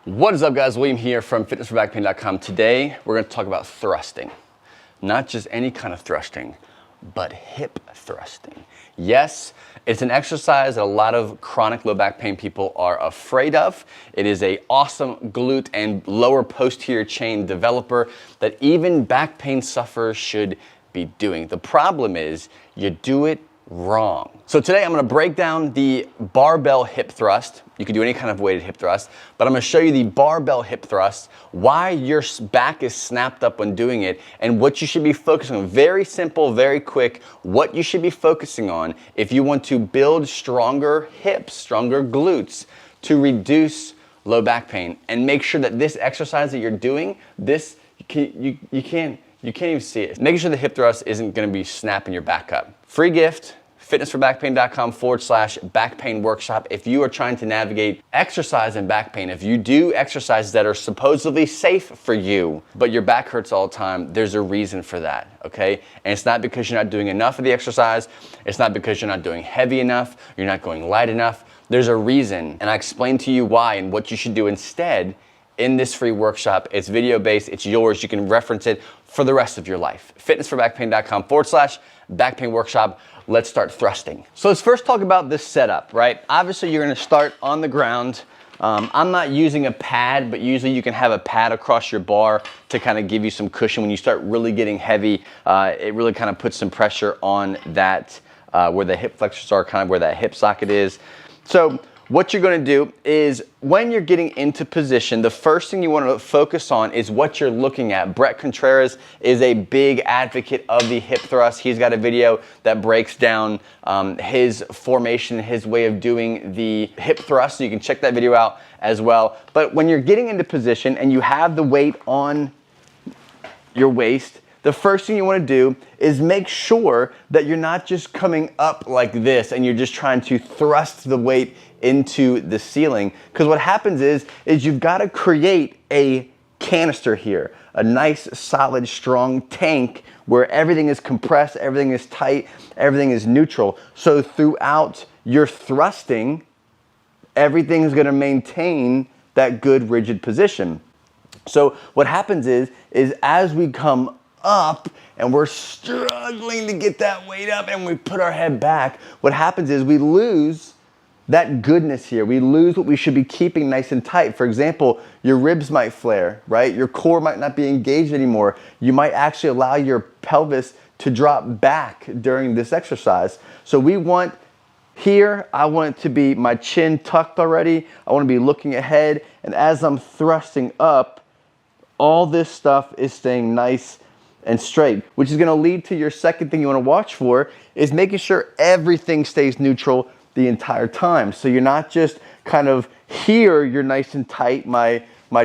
What is up, guys? William here from fitnessforbackpain.com. Today, we're going to talk about thrusting. Not just any kind of thrusting, but hip thrusting. Yes, it's an exercise that a lot of chronic low back pain people are afraid of. It is an awesome glute and lower posterior chain developer that even back pain sufferers should be doing. The problem is you do it wrong. So today I'm going to break down the barbell hip thrust. You can do any kind of weighted hip thrust, but I'm going to show you the barbell hip thrust, why your back is snapped up when doing it, and what you should be focusing on. Very simple, very quick, what you should be focusing on if you want to build stronger hips, stronger glutes to reduce low back pain. And make sure that this exercise that you're doing, you can't even see it. Making sure the hip thrust isn't going to be snapping your back up. Free gift, fitnessforbackpain.com/back pain workshop. If you are trying to navigate exercise and back pain, if you do exercises that are supposedly safe for you, but your back hurts all the time, there's a reason for that, okay? And it's not because you're not doing enough of the exercise. It's not because you're not doing heavy enough. You're not going light enough. There's a reason, and I explain to you why and what you should do instead in this free workshop. It's video-based, it's yours. You can reference it for the rest of your life. fitnessforbackpain.com/back pain workshop. Let's start thrusting. So let's first talk about this setup, right? Obviously, you're gonna start on the ground. I'm not using a pad, but usually you can have a pad across your bar to kind of give you some cushion. When you start really getting heavy, it really kind of puts some pressure on that, where the hip flexors are, kind of where that hip socket is. So what you're gonna do is when you're getting into position, the first thing you wanna focus on is what you're looking at. Brett Contreras is a big advocate of the hip thrust. He's got a video that breaks down his formation, his way of doing the hip thrust, so you can check that video out as well. But when you're getting into position and you have the weight on your waist, the first thing you want to do is make sure that you're not just coming up like this and you're just trying to thrust the weight into the ceiling. Because what happens is you've got to create a canister here, a nice, solid, strong tank where everything is compressed, everything is tight, everything is neutral. So throughout your thrusting, everything is going to maintain that good rigid position. So what happens is as we come up and we're struggling to get that weight up and we put our head back, what happens is we lose that goodness here. We lose what we should be keeping nice and tight. For example, your ribs might flare, right? Your core might not be engaged anymore. You might actually allow your pelvis to drop back during this exercise. So we want here, I want it to be my chin tucked already. I want to be looking ahead, and as I'm thrusting up, all this stuff is staying nice and straight, which is going to lead to your second thing you want to watch for is making sure everything stays neutral the entire time. So you're not just kind of here, you're nice and tight, my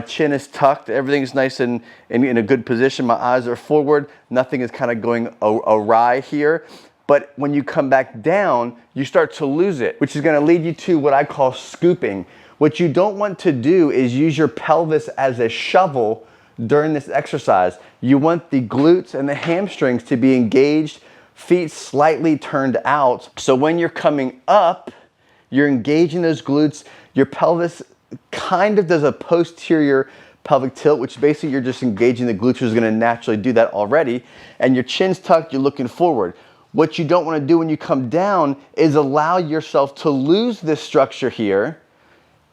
chin is tucked, everything's nice and in a good position, my eyes are forward, nothing is kind of going awry here. But when you come back down, you start to lose it, which is going to lead you to what I call scooping. What you don't want to do is use your pelvis as a shovel during this exercise. You want the glutes and the hamstrings to be engaged, feet slightly turned out. So when you're coming up, you're engaging those glutes. Your pelvis kind of does a posterior pelvic tilt, which basically you're just engaging the glutes, which is going to naturally do that already. And your chin's tucked, you're looking forward. What you don't want to do when you come down is allow yourself to lose this structure here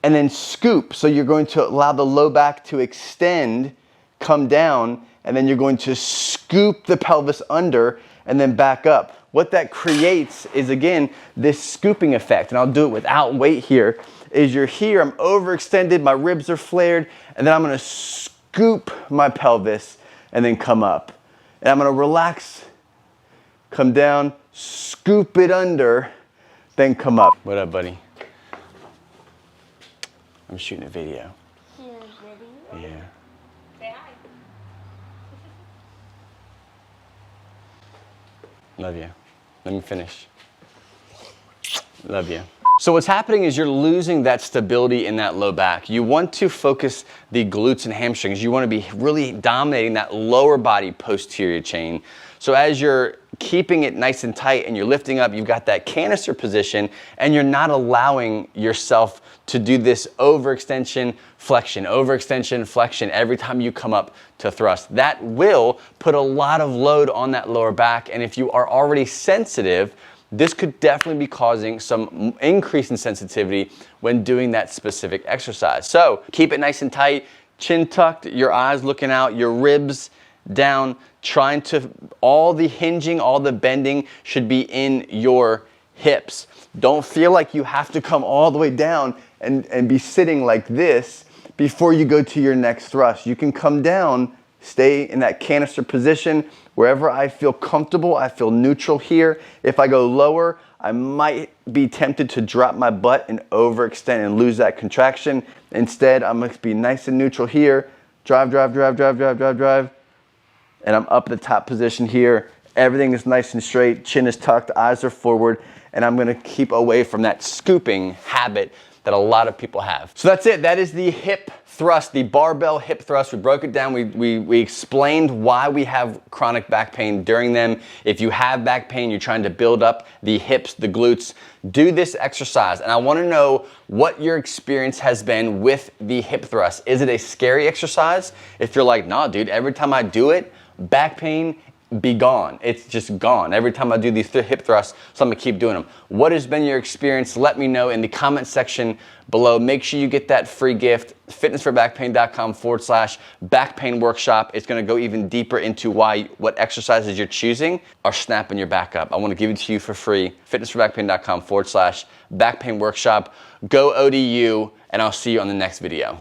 and then scoop. So you're going to allow the low back to extend, come down, and then you're going to scoop the pelvis under and then back up. What that creates is, again, this scooping effect, and I'll do it without weight here, is you're here, I'm overextended, my ribs are flared, and then I'm gonna scoop my pelvis and then come up. And I'm gonna relax, come down, scoop it under, then come up. What up, buddy? I'm shooting a video. Yeah. Love you. Let me finish. Love you. So what's happening is you're losing that stability in that low back. You want to focus the glutes and hamstrings. You want to be really dominating that lower body posterior chain. So as you're keeping it nice and tight and you're lifting up, you've got that canister position and you're not allowing yourself to do this overextension, flexion every time you come up to thrust. That will put a lot of load on that lower back, and if you are already sensitive, this could definitely be causing some increase in sensitivity when doing that specific exercise. So keep it nice and tight, chin tucked, your eyes looking out, your ribs down, trying to, all the hinging, all the bending should be in your hips. Don't feel like you have to come all the way down and be sitting like this before you go to your next thrust. You can come down, stay in that canister position. Wherever I feel comfortable, I feel neutral here. If I go lower, I might be tempted to drop my butt and overextend and lose that contraction. Instead, I'm gonna be nice and neutral here. Drive, and I'm up at the top position here. Everything is nice and straight, chin is tucked, eyes are forward, and I'm gonna keep away from that scooping habit that a lot of people have. So that's it, that is the hip thrust, the barbell hip thrust. We broke it down, we explained why we have chronic back pain during them. If you have back pain, you're trying to build up the hips, the glutes, do this exercise. And I wanna know what your experience has been with the hip thrust. Is it a scary exercise? If you're like, nah dude, every time I do it, back pain be gone. It's just gone. Every time I do these hip thrusts, so I'm gonna keep doing them. What has been your experience? Let me know in the comment section below. Make sure you get that free gift, fitnessforbackpain.com/back pain workshop. It's gonna go even deeper into what exercises you're choosing are snapping your back up. I wanna give it to you for free, fitnessforbackpain.com/back pain workshop. Go ODU, and I'll see you on the next video.